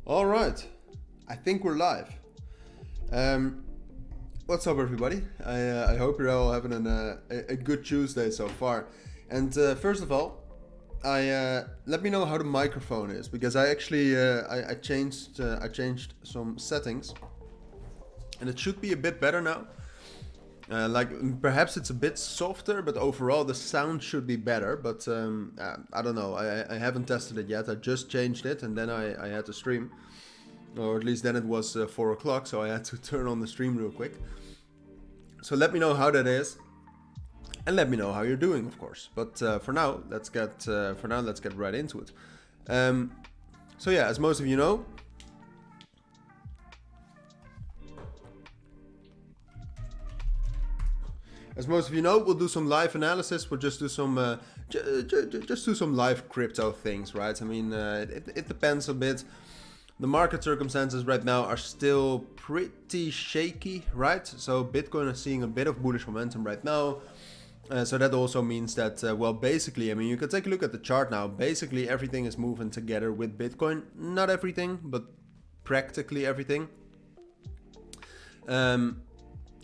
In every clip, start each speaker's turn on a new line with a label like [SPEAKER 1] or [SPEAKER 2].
[SPEAKER 1] All right, I think we're live. What's up, everybody? I hope you're all having a good Tuesday so far. And first of all, let me know how the microphone is, because I actually I changed some settings, and it should be a bit better now. Like perhaps it's a bit softer, but overall the sound should be better. But I don't know. I haven't tested it yet. I just changed it, and then I had to stream, or at least then it was 4 o'clock, so I had to turn on the stream real quick. So let me know how that is, and let me know how you're doing, of course. But for now, let's get right into it. So yeah, as most of you know. As most of you know, we'll do some live analysis. We'll just do some just do some live crypto things, right? I mean, it depends a bit. The market circumstances right now are still pretty shaky, right? So Bitcoin is seeing a bit of bullish momentum right now. So that also means that, well, basically, I mean, you can take a look at the chart now. Basically, everything is moving together with Bitcoin. Not everything, but practically everything.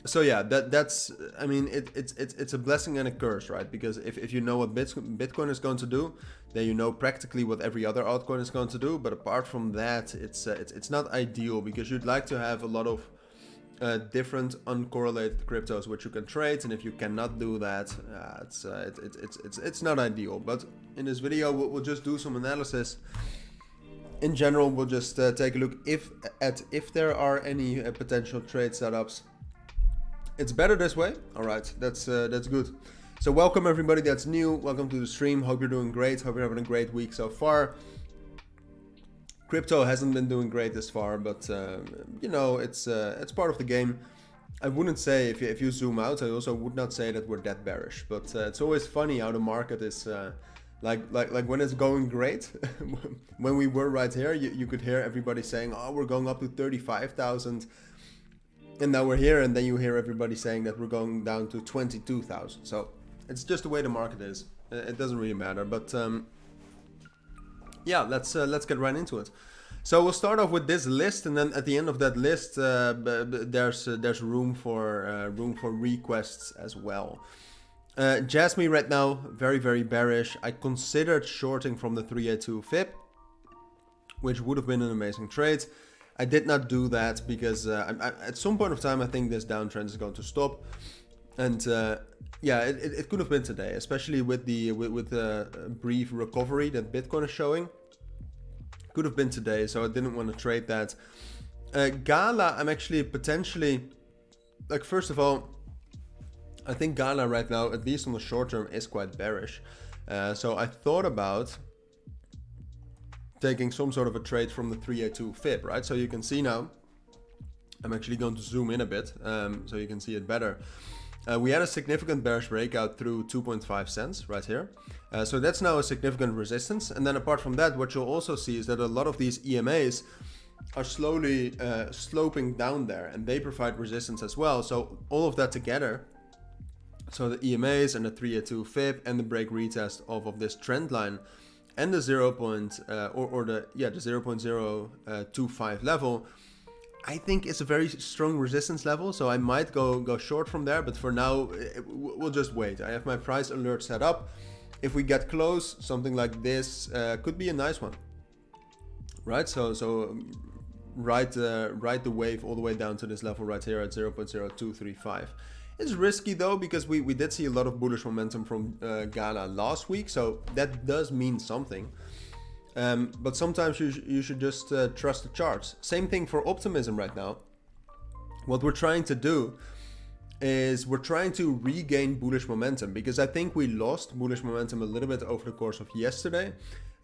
[SPEAKER 1] So yeah, that's I mean, it's a blessing and a curse, right? Because if you know what Bitcoin is going to do, then you know practically what every other altcoin is going to do. But apart from that, it's not ideal, because you'd like to have a lot of different uncorrelated cryptos which you can trade, and if you cannot do that, it's not ideal. But in this video, we'll just do some analysis. In general, we'll just take a look if there are any potential trade setups. It's better this way. All right, that's good. So welcome everybody that's new. Welcome to the stream. Hope you're doing great. Hope you're having a great week so far. Crypto hasn't been doing great this far, but you know, it's part of the game. I wouldn't say, if you zoom out, I also would not say that we're that bearish. But it's always funny how the market is like when it's going great. When we were right here, you could hear everybody saying, "Oh, we're going up to 35,000." And now we're here, and then you hear everybody saying that we're going down to 22,000. So it's just the way the market is. It doesn't really matter. But yeah, let's get right into it. So we'll start off with this list, and then at the end of that list, there's room for requests as well. Jasmine right now, very bearish. I considered shorting from the 382 FIB, which would have been an amazing trade. I did not do that because at some point of time, I think this downtrend is going to stop. And yeah, it could have been today, especially with the brief recovery that Bitcoin is showing. Could have been today, so I didn't want to trade that. Gala, I'm actually potentially, like, first of all, I think Gala right now, at least on the short term, is quite bearish. So I thought about taking some sort of a trade from the 382 FIB, right? So you can see now, I'm actually going to zoom in a bit so you can see it better. We had a significant bearish breakout through 2.5 cents right here. So that's now a significant resistance. And then apart from that, what you'll also see is that a lot of these EMAs are slowly sloping down there, and they provide resistance as well. So all of that together, so the EMAs and the 382 FIB and the break retest of this trend line, and the 0.025 level, I think it's a very strong resistance level. So I might go short from there, but for now, we'll just wait. I have my price alert set up. If we get close, something like this could be a nice one, right? So ride the wave all the way down to this level right here at 0.0235. It's risky though, because we did see a lot of bullish momentum from Ghana last week, so that does mean something. But sometimes you should just trust the charts. Same thing for optimism right now. What we're trying to do is we're trying to regain bullish momentum, because I think we lost bullish momentum a little bit over the course of yesterday.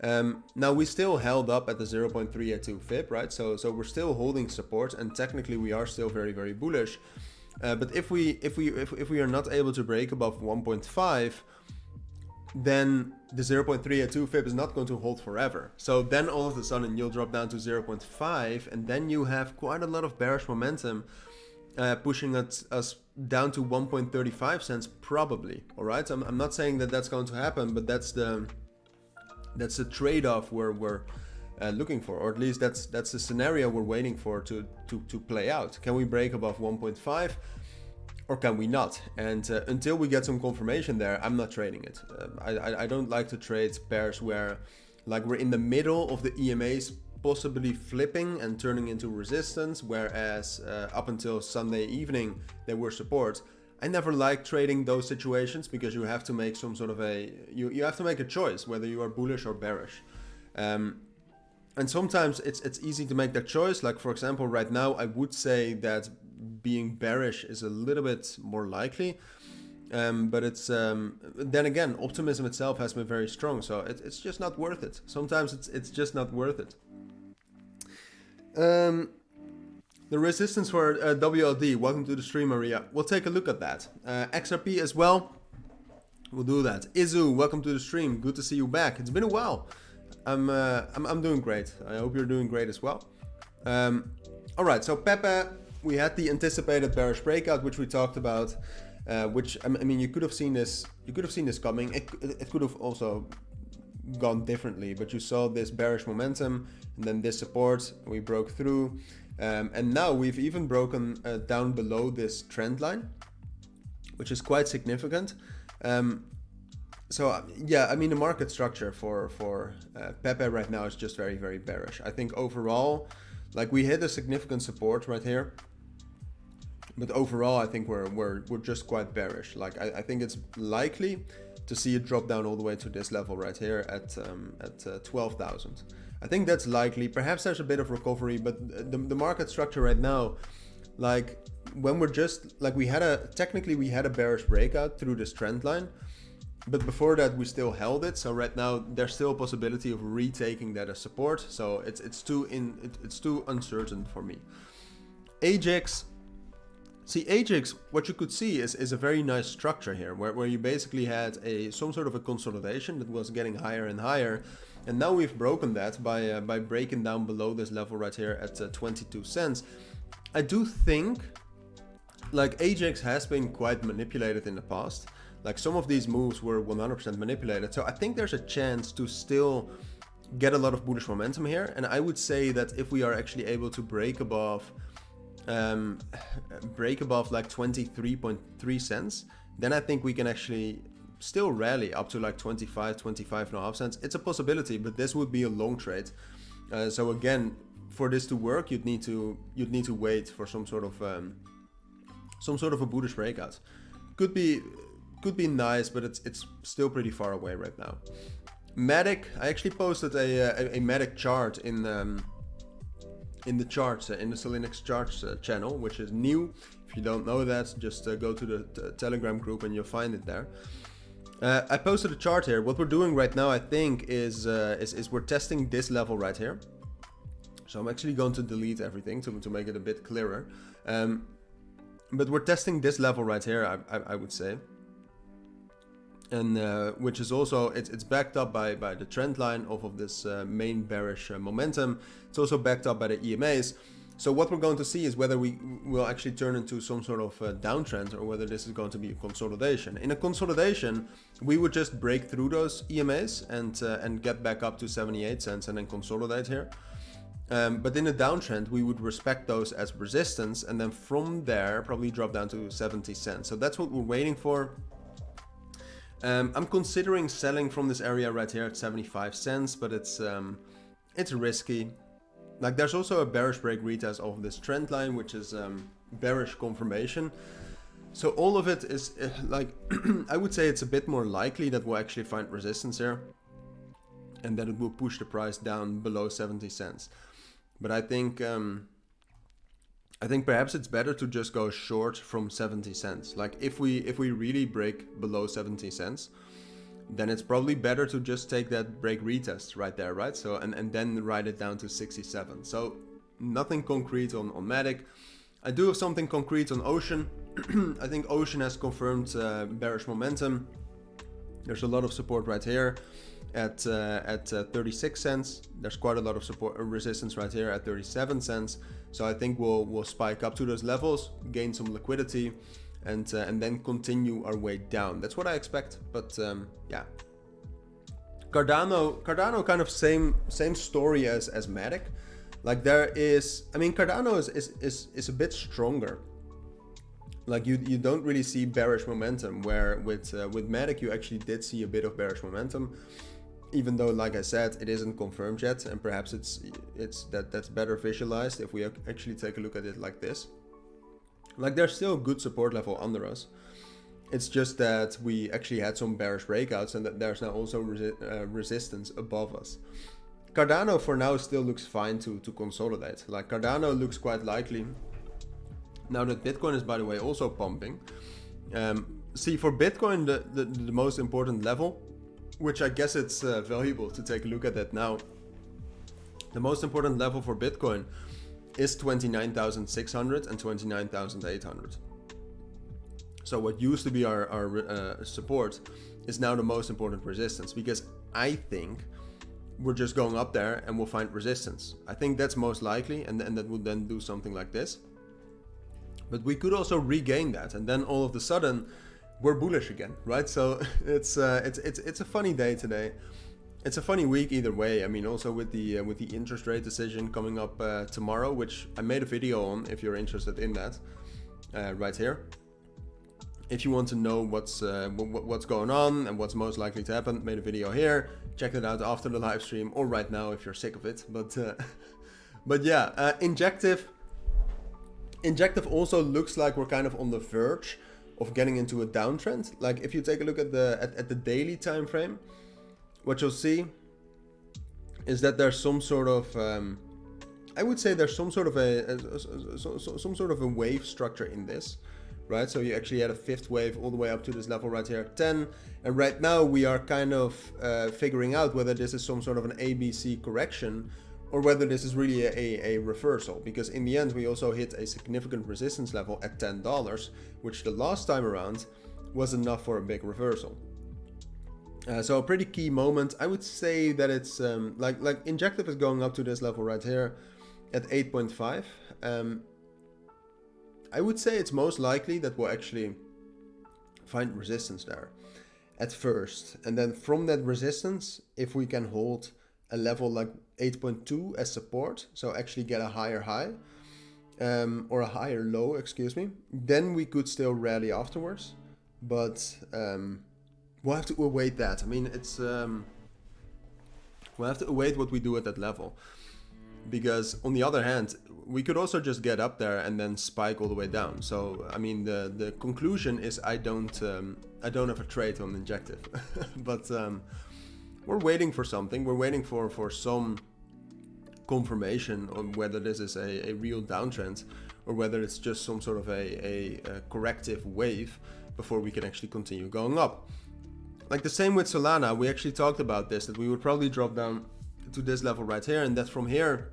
[SPEAKER 1] Now we still held up at the 0.382 FIB, right? So we're still holding support, and technically we are still very bullish. But if we are not able to break above 1.5, then the 0.382 FIB is not going to hold forever. So then all of a sudden you'll drop down to 0.5, and then you have quite a lot of bearish momentum pushing us down to 1.35 cents probably. All right, I'm not saying that that's going to happen, but that's the trade-off we're looking for, or at least that's the scenario we're waiting for to play out. Can we break above 1.5 or can we not? And until we get some confirmation there, I'm not trading it. I don't like to trade pairs where like we're in the middle of the EMAs possibly flipping and turning into resistance, whereas up until Sunday evening they were support. I never like trading those situations because you have to make some sort of you have to make a choice whether you are bullish or bearish. And sometimes it's easy to make that choice. Like for example, right now I would say that being bearish is a little bit more likely. But it's then again, optimism itself has been very strong, so it's just not worth it. Sometimes it's just not worth it. The resistance for WLD, welcome to the stream, Maria. We'll take a look at that. XRP as well, we'll do that. Izu, welcome to the stream. Good to see you back. It's been a while. I'm doing great. I hope you're doing great as well. All right, so Pepe, we had the anticipated bearish breakout, which we talked about. Which I mean, you could have seen this. You could have seen this coming. It could have also gone differently, but you saw this bearish momentum, and then this support. We broke through, and now we've even broken down below this trend line, which is quite significant. So yeah, I mean, the market structure for Pepe right now is just very, very bearish. I think overall, like we hit a significant support right here. But overall, I think we're just quite bearish. Like I think it's likely to see it drop down all the way to this level right here at 12,000. I think that's likely. Perhaps there's a bit of recovery, but the market structure right now, like when we're just like we had a bearish breakout through this trend line, but before that we still held it. So right now there's still a possibility of retaking that as support. So it's too uncertain for me. AJAX. See, AJAX, what you could see is a very nice structure here, where you basically had some sort of a consolidation that was getting higher and higher, and now we've broken that by breaking down below this level right here at 22 cents. I do think, like AJAX has been quite manipulated in the past. Like some of these moves were 100% manipulated, so I think there's a chance to still get a lot of bullish momentum here, and I would say that if we are actually able to break above like 23.3 cents, then I think we can actually still rally up to like 25.5 cents. It's a possibility, but this would be a long trade. So again, for this to work, you'd need to wait for some sort of a bullish breakout. Could be nice, but it's still pretty far away right now. Matic, I actually posted a Matic chart in the charts, in the Cilinix charts channel, which is new. If you don't know that, just go to the Telegram group and you'll find it there. I posted a chart here. What we're doing right now, I think, is we're testing this level right here. So I'm actually going to delete everything to make it a bit clearer. But we're testing this level right here, I would say. And which is also, it's backed up by the trend line of this main bearish momentum. It's also backed up by the EMAs. So what we're going to see is whether we will actually turn into some sort of downtrend, or whether this is going to be a consolidation. In a consolidation, we would just break through those EMAs and get back up to 78 cents and then consolidate here. But in a downtrend, we would respect those as resistance, and then from there probably drop down to 70 cents. So that's what we're waiting for. I'm considering selling from this area right here at 75 cents, but it's risky. Like there's also a bearish break retest of this trend line, which is bearish confirmation. So all of it is like, I would say it's a bit more likely that we'll actually find resistance here, and that it will push the price down below 70 cents. But I think perhaps it's better to just go short from 70 cents. Like if we really break below 70 cents, then it's probably better to just take that break retest right there, right? So and then ride it down to 67. So nothing concrete on Matic. I do have something concrete on Ocean. I think Ocean has confirmed bearish momentum. There's a lot of support right here at 36 cents. There's quite a lot of support resistance right here at 37 cents. So I think we'll spike up to those levels, gain some liquidity, and then continue our way down. That's what I expect. But yeah, Cardano kind of same story as Matic. Like there is, I mean, Cardano is a bit stronger. Like you don't really see bearish momentum, where with Matic you actually did see a bit of bearish momentum, even though, like I said, it isn't confirmed yet, and perhaps that's better visualized if we actually take a look at it like this. Like there's still a good support level under us. It's just that we actually had some bearish breakouts, and that there's now also resistance above us. Cardano for now still looks fine to consolidate. Like Cardano looks quite likely. Now that Bitcoin is, by the way, also pumping. See, for Bitcoin, the most important level, which I guess it's valuable to take a look at that now. The most important level for Bitcoin is 29,600 and 29,800. So what used to be our support is now the most important resistance, because I think we're just going up there and we'll find resistance. I think that's most likely, and that would then do something like this. But we could also regain that, and then all of a sudden we're bullish again, right? So it's a funny day today. It's a funny week either way. I mean, also with the interest rate decision coming up tomorrow, which I made a video on if you're interested in that, right here. If you want to know what's going on and what's most likely to happen, made a video here. Check it out after the live stream or right now if you're sick of it. But yeah, Injective also looks like we're kind of on the verge of getting into a downtrend. Like if you take a look at the daily time frame, what you'll see is that there's some sort of I would say there's some sort of a wave structure in this, right? So you actually had a fifth wave all the way up to this level right here at 10, and right now we are kind of figuring out whether this is some sort of an ABC correction or whether this is really a reversal, because in the end we also hit a significant resistance level at $10, which the last time around was enough for a big reversal. So a pretty key moment. I would say that it's like Injective is going up to this level right here at 8.5. I would say it's most likely that we'll actually find resistance there at first, and then from that resistance, if we can hold a level like 8.2 as support, so actually get a higher high or a higher low, excuse me, then we could still rally afterwards. But we'll have to await that. I mean, it's we'll have to await what we do at that level, because on the other hand, we could also just get up there and then spike all the way down. So I mean, the conclusion is I don't have a trade on Injective, but we're waiting for something. We're waiting for some confirmation on whether this is a real downtrend or whether it's just some sort of a corrective wave before we can actually continue going up. Like the same with Solana, we actually talked about this, that we would probably drop down to this level right here, and that from here,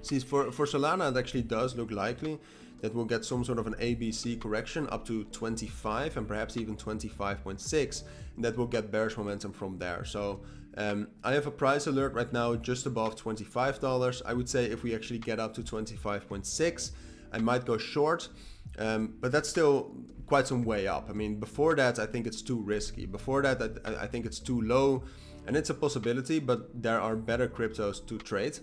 [SPEAKER 1] see, for Solana it actually does look likely that we'll get some sort of an ABC correction up to 25 and perhaps even 25.6, and that will get bearish momentum from there. So I have a price alert right now just above $25. I would say if we actually get up to 25.6, I might go short, but that's still quite some way up. I mean, before that, I think it's too risky. Before that, I think it's too low, and it's a possibility, but there are better cryptos to trade.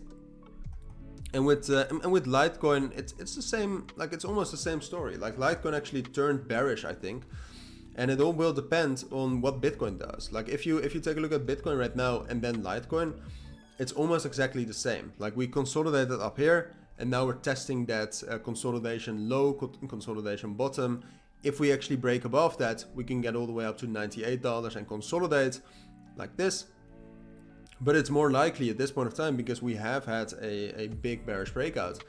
[SPEAKER 1] And with Litecoin, it's the same. Like it's almost the same story. Like Litecoin actually turned bearish, I think, and it all will depend on what Bitcoin does. Like if you take a look at Bitcoin right now and then Litecoin, it's almost exactly the same. Like we consolidated up here, and now we're testing that consolidation low, consolidation bottom. If we actually break above that, we can get all the way up to $98 and consolidate like this. But it's more likely at this point of time, because we have had a big bearish breakout,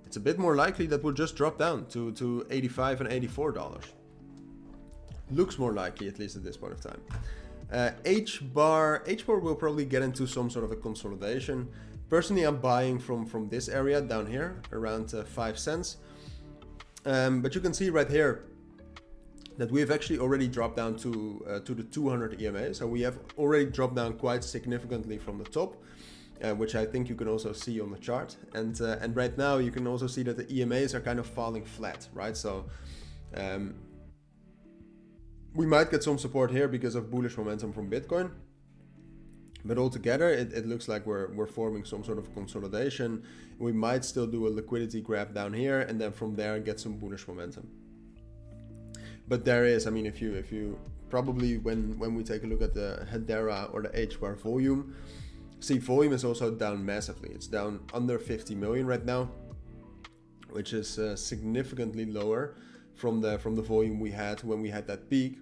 [SPEAKER 1] it's a bit more likely that we'll just drop down to $85 and $84. Looks more likely, at least at this point of time. H-bar will probably get into some sort of a consolidation. Personally, I'm buying from this area down here, around 5 cents. But you can see right here that we've actually already dropped down to the 200 EMA. So we have already dropped down quite significantly from the top, which I think you can also see on the chart. And right now you can also see that the EMAs are kind of falling flat, right? So we might get some support here because of bullish momentum from Bitcoin. But altogether, it looks like we're forming some sort of consolidation. We might still do a liquidity grab down here, and then from there get some bullish momentum. But there is, I mean, if you probably when we take a look at the Hedera or the H-bar volume, see volume is also down massively. It's down under 50 million right now, which is significantly lower from the volume we had when we had that peak.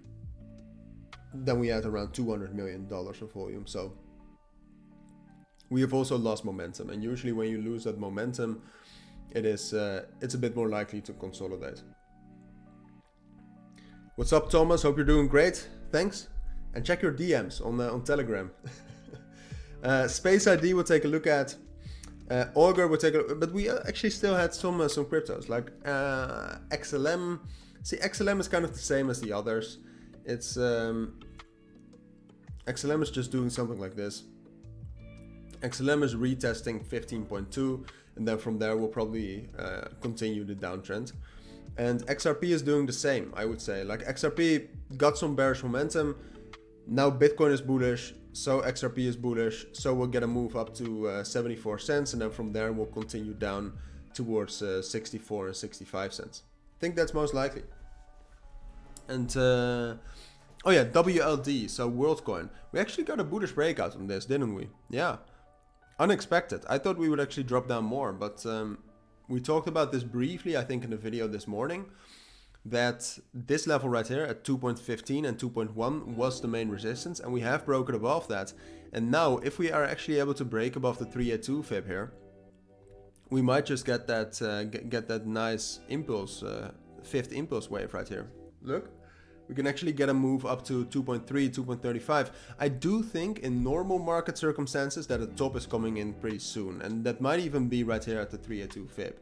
[SPEAKER 1] Then we had around $200 million of volume. So we have also lost momentum, and usually when you lose that momentum, it's a bit more likely to consolidate. What's up, Thomas? Hope you're doing great. Thanks, and check your DMs on Telegram. Space ID we'll take a look at. Augur we'll take a look, but we actually still had some cryptos like XLM. See, XLM is kind of the same as the others. It's XLM is just doing something like this. XLM is retesting 15.2, and then from there we'll probably continue the downtrend. And XRP is doing the same, I would say. Like XRP got some bearish momentum. Now Bitcoin is bullish, so XRP is bullish. So we'll get a move up to 74 cents, and then from there we'll continue down towards 64 and 65 cents. I think that's most likely. And oh yeah, WLD, so WorldCoin. We actually got a bullish breakout on this, didn't we? Yeah. Unexpected. I thought we would actually drop down more, but we talked about this briefly, I think, in the video this morning, that this level right here at 2.15 and 2.1 was the main resistance, and we have broken above that. And now, if we are actually able to break above the 382 fib here, we might just get that nice impulse, fifth impulse wave right here. Look. We can actually get a move up to 2.3, 2.35. I do think in normal market circumstances that a top is coming in pretty soon. And that might even be right here at the 382 fib.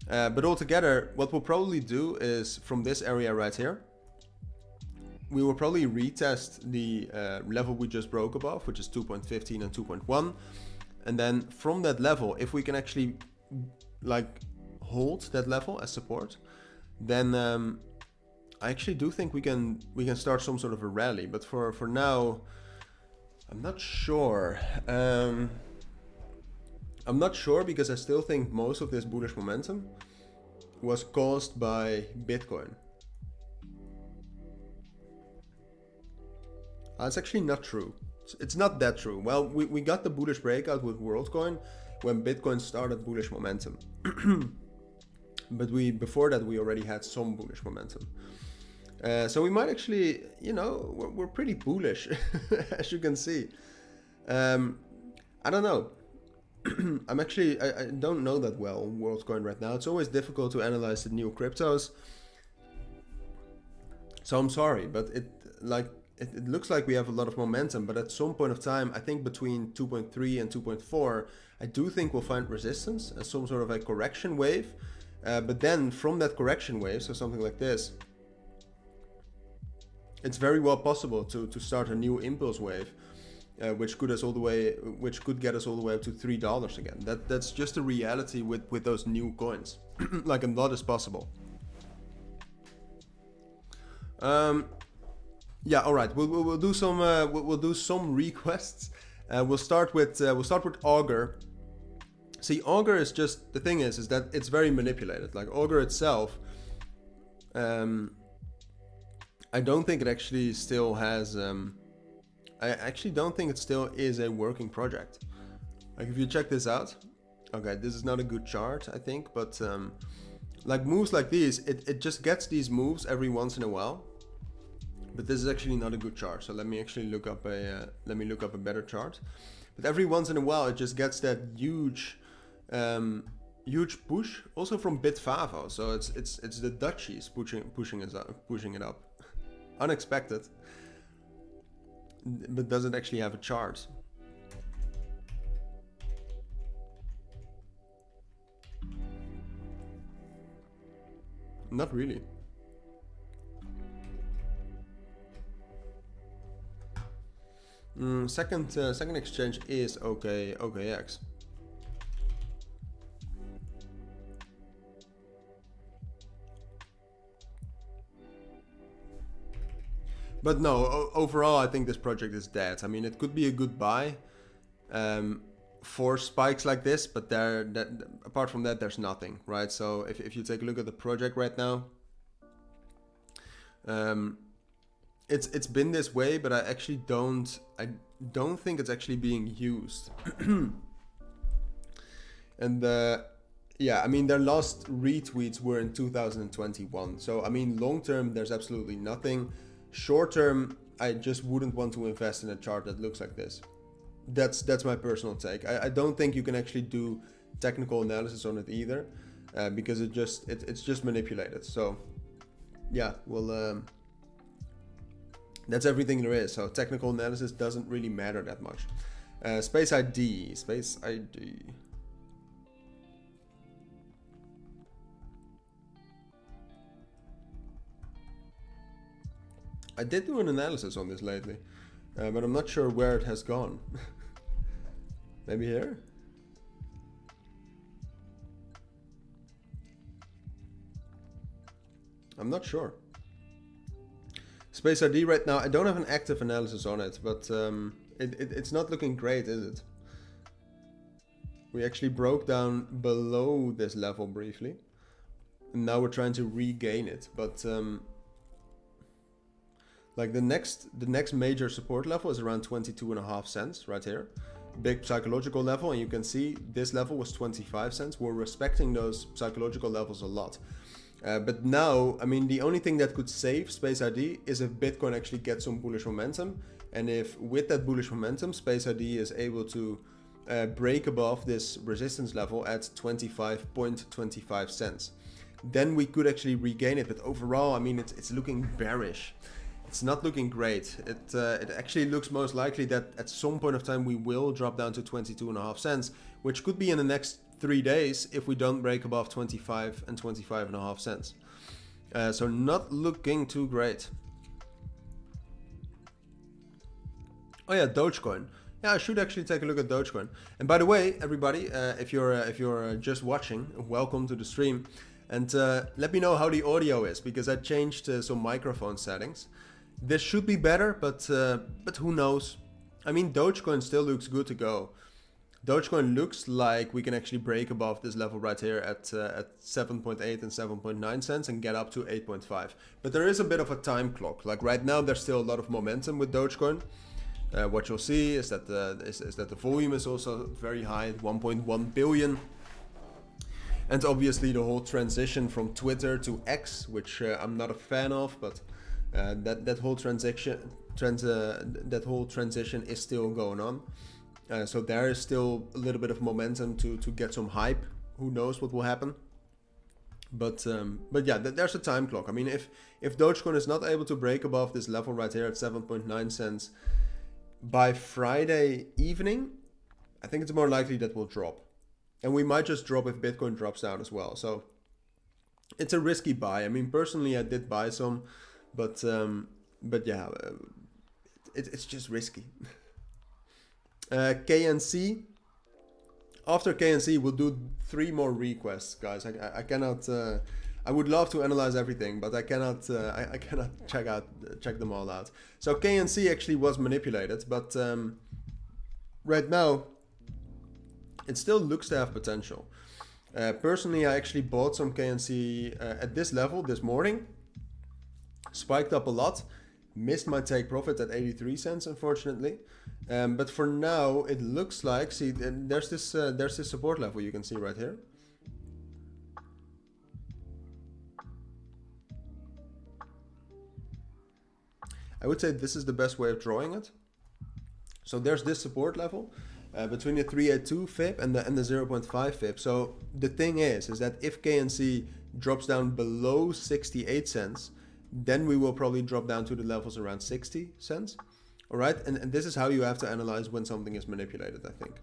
[SPEAKER 1] But altogether, what we'll probably do is from this area right here, we will probably retest the level we just broke above, which is 2.15 and 2.1. And then from that level, if we can actually like hold that level as support, then I actually do think we can start some sort of a rally, but for now, I'm not sure. I'm not sure because I still think most of this bullish momentum was caused by Bitcoin. It's actually not true. It's not that true. Well, we got the bullish breakout with WorldCoin when Bitcoin started bullish momentum. But before that, we already had some bullish momentum. So we might actually, you know, we're pretty bullish, as you can see. I don't know. I don't know that well on WorldCoin right now. It's always difficult to analyze the new cryptos. So I'm sorry, but it looks like we have a lot of momentum, but at some point of time, I think between 2.3 and 2.4, I do think we'll find resistance as some sort of a correction wave. But then from that correction wave, so something like this, it's very well possible to start a new impulse wave, which could get us all the way up to $3 again. That's just a reality with those new coins. Like a lot is possible. Yeah, all right. We'll do some requests. We'll start with Augur. See, Augur is just, the thing is that it's very manipulated. Like Augur itself, I don't think it actually still has, I actually don't think it still is a working project. Like if you check this out, okay, this is not a good chart, I think, but like moves like these, it just gets these moves every once in a while. But this is actually not a good chart. So let me actually look up a better chart. But every once in a while, it just gets that huge push, also from Bitfavo. So it's the Dutchies pushing it up. Unexpected, but doesn't actually have a chart. Not really. Second exchange is OKX. But no, overall, I think this project is dead. I mean, it could be a good buy for spikes like this, but apart from that, there's nothing, right? So if you take a look at the project right now, it's been this way, but I actually don't think it's actually being used. And yeah, I mean, their last retweets were in 2021. So I mean, long term, there's absolutely nothing. Short term, I just wouldn't want to invest in a chart that looks like this. That's my personal take. I don't think you can actually do technical analysis on it either, because it's just manipulated. So yeah, well, that's everything there is. So technical analysis doesn't really matter that much. Space ID. I did do an analysis on this lately, but I'm not sure where it has gone. Maybe here? I'm not sure. Space ID right now, I don't have an active analysis on it, but it's not looking great, is it? We actually broke down below this level briefly, and now we're trying to regain it, but like the next major support level is around 22.5 cents right here. Big psychological level, and you can see this level was 25 cents. We're respecting those psychological levels a lot. But now, I mean, the only thing that could save Space ID is if Bitcoin actually gets some bullish momentum. And if with that bullish momentum, Space ID is able to break above this resistance level at 25.25 cents. Then we could actually regain it. But overall, I mean, it's looking bearish. It's not looking great. It actually looks most likely that at some point of time we will drop down to 22.5 cents, which could be in the next 3 days if we don't break above 25 and 25.5 cents. So not looking too great. Oh yeah, Dogecoin. Yeah, I should actually take a look at Dogecoin. And by the way, everybody, if you're just watching, welcome to the stream. And let me know how the audio is, because I changed some microphone settings. This should be better, but who knows? I mean, Dogecoin still looks good to go. Dogecoin looks like we can actually break above this level right here at 7.8 and 7.9 cents and get up to 8.5. But there is a bit of a time clock. Like right now, there's still a lot of momentum with Dogecoin. What you'll see is that the volume is also very high at 1.1 billion. And obviously the whole transition from Twitter to X, which I'm not a fan of, but that whole transition is still going on. So there is still a little bit of momentum to get some hype. Who knows what will happen? But yeah, there's a time clock. I mean, if Dogecoin is not able to break above this level right here at 7.9 cents by Friday evening, I think it's more likely that we'll drop. And we might just drop if Bitcoin drops down as well. So it's a risky buy. I mean, personally, I did buy some, but yeah, it's just risky. KNC. After KNC, we'll do 3 more requests, guys. I cannot. I would love to analyze everything, but I cannot. I cannot check them all out. So KNC actually was manipulated, but right now, it still looks to have potential. Personally, I actually bought some KNC at this level this morning. Spiked up a lot. Missed my take profit at 83 cents, unfortunately. But for now, it looks like, see, there's this support level you can see right here. I would say this is the best way of drawing it. So there's this support level. Between the 382 FIB and the 0.5 FIB. So the thing is that if KNC drops down below 68 cents, then we will probably drop down to the levels around 60 cents. All right, and this is how you have to analyze when something is manipulated, I think.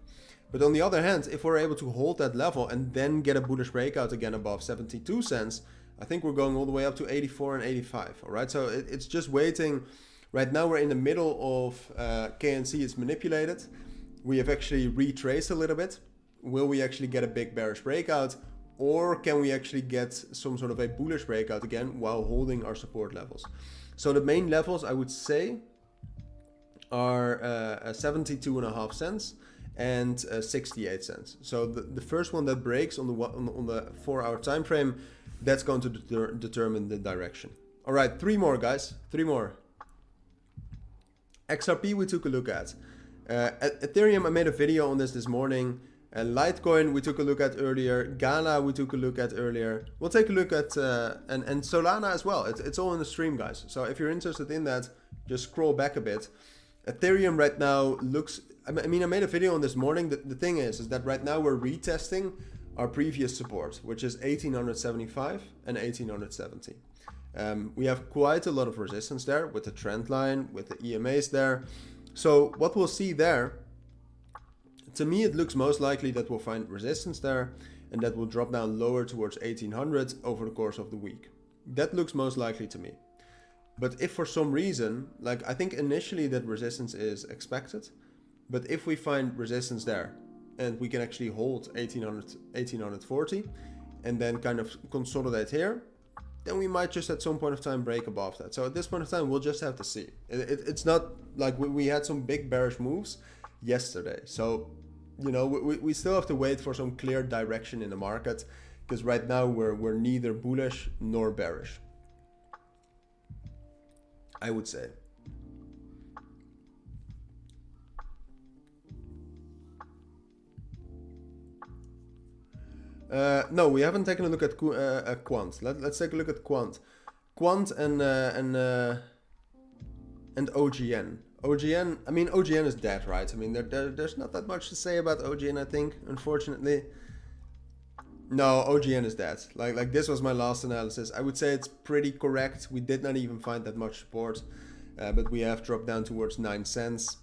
[SPEAKER 1] But on the other hand, if we're able to hold that level and then get a bullish breakout again above 72 cents, I think we're going all the way up to 84 and 85. All right, so it's just waiting. Right now we're in the middle of KNC is manipulated. We have actually retraced a little bit. Will we actually get a big bearish breakout? or can we actually get some sort of a bullish breakout again while holding our support levels? So the main levels I would say are 72.5 cents and 68 cents. So the first one that breaks on the 4-hour time frame, that's going to determine the direction. All right, 3 more guys, 3 more. XRP we took a look at. Ethereum, I made a video on this morning. Litecoin we took a look at earlier. Ghana we took a look at earlier. We'll take a look at and Solana as well. It's all in the stream, guys. So if you're interested in that, just scroll back a bit. Ethereum right now looks, I mean, I made a video on this morning. The thing is that right now we're retesting our previous support, which is 1875 and 1870. We have quite a lot of resistance there with the trend line, with the EMAs there. So what we'll see there, to me, it looks most likely that we'll find resistance there and that will drop down lower towards 1800 over the course of the week. That looks most likely to me. But if for some reason, like I think initially that resistance is expected, but if we find resistance there and we can actually hold 1840 and then kind of consolidate here, then we might just at some point of time break above that. So at this point of time, we'll just have to see. It's not like we had some big bearish moves yesterday. So, you know, we still have to wait for some clear direction in the market because right now we're neither bullish nor bearish, I would say. No, we haven't taken a look at Quant. Let's take a look at Quant. Quant and OGN. OGN, I mean, OGN is dead, right? I mean, there's not that much to say about OGN, I think, unfortunately. No, OGN is dead. Like this was my last analysis. I would say it's pretty correct. We did not even find that much support, but we have dropped down towards 9 cents.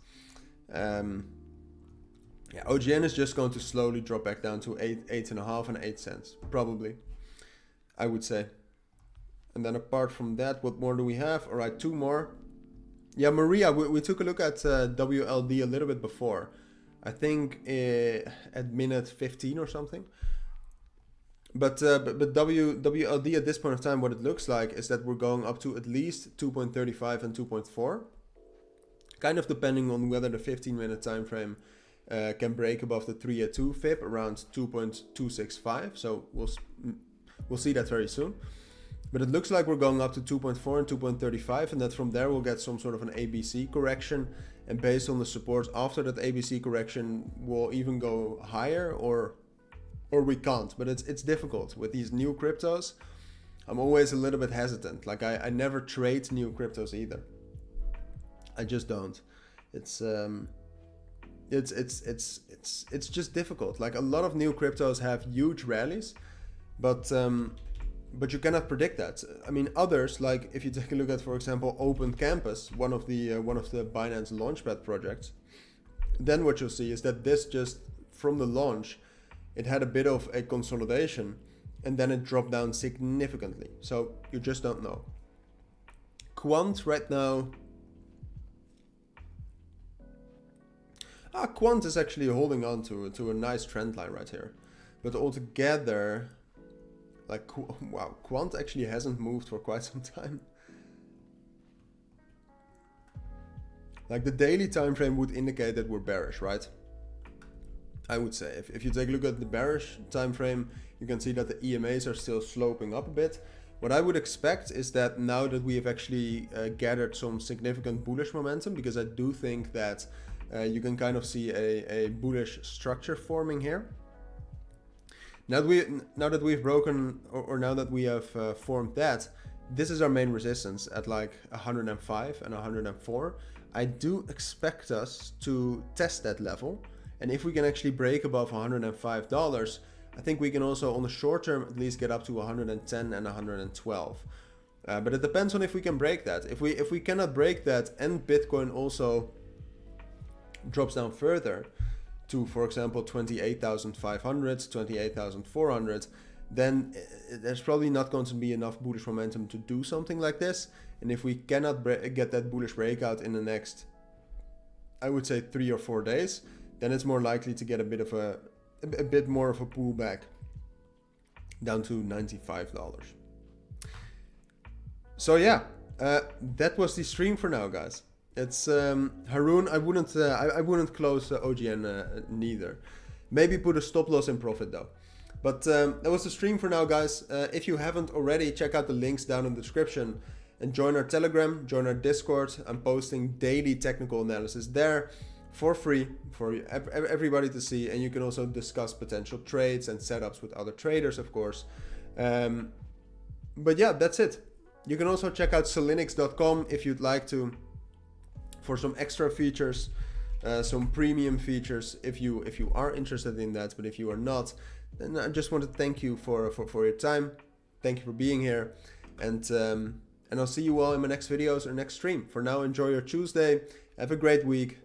[SPEAKER 1] Yeah, OGN is just going to slowly drop back down to 8.5 and 8 cents, probably, I would say. And then apart from that, what more do we have? All right, 2 more. Yeah, Maria, we took a look at WLD a little bit before. I think at minute 15 or something. But WLD at this point of time, what it looks like is that we're going up to at least 2.35 and 2.4. Kind of depending on whether the 15-minute time frame can break above the 3-2 fib around 2.265. So we'll see that very soon. But it looks like we're going up to 2.4 and 2.35, and that from there we'll get some sort of an ABC correction. And based on the support after that ABC correction, we'll even go higher or we can't. But it's difficult with these new cryptos. I'm always a little bit hesitant. Like I never trade new cryptos either. I just don't. It's just difficult. Like a lot of new cryptos have huge rallies, but you cannot predict that. I mean, others, like if you take a look at, for example, Open Campus, one of the Binance Launchpad projects, then what you'll see is that this just from the launch, it had a bit of a consolidation, and then it dropped down significantly. So you just don't know. Quant right now. Quant is actually holding on to a nice trend line right here. But altogether, like, wow, Quant actually hasn't moved for quite some time. Like the daily time frame would indicate that we're bearish, right? I would say. If you take a look at the bearish time frame, you can see that the EMAs are still sloping up a bit. What I would expect is that now that we have actually gathered some significant bullish momentum, because I do think that you can kind of see a bullish structure forming here. Now that we've broken, or now that we have formed that, this is our main resistance at like 105 and 104. I do expect us to test that level. And if we can actually break above $105, I think we can also on the short term at least get up to 110 and 112. But it depends on if we can break that. If we cannot break that and Bitcoin also drops down further to, for example, 28,500, 28,400, then there's probably not going to be enough bullish momentum to do something like this. And if we cannot get that bullish breakout in the next, I would say 3 or 4 days, then it's more likely to get a bit more of a pullback. down to $95. So yeah, that was the stream for now, guys. It's Haroon. I wouldn't close OGN neither. Maybe put a stop loss in profit though. But that was the stream for now, guys. If you haven't already, check out the links down in the description and join our Telegram, join our Discord. I'm posting daily technical analysis there for free for everybody to see, and you can also discuss potential trades and setups with other traders, of course. But yeah, that's it. You can also check out cilinix.com if you'd like to, for some extra features, some premium features if you are interested in that. But if you are not, then I just want to thank you for your time. Thank you for being here, and I'll see you all in my next videos or next stream. For now, enjoy your Tuesday. Have a great week.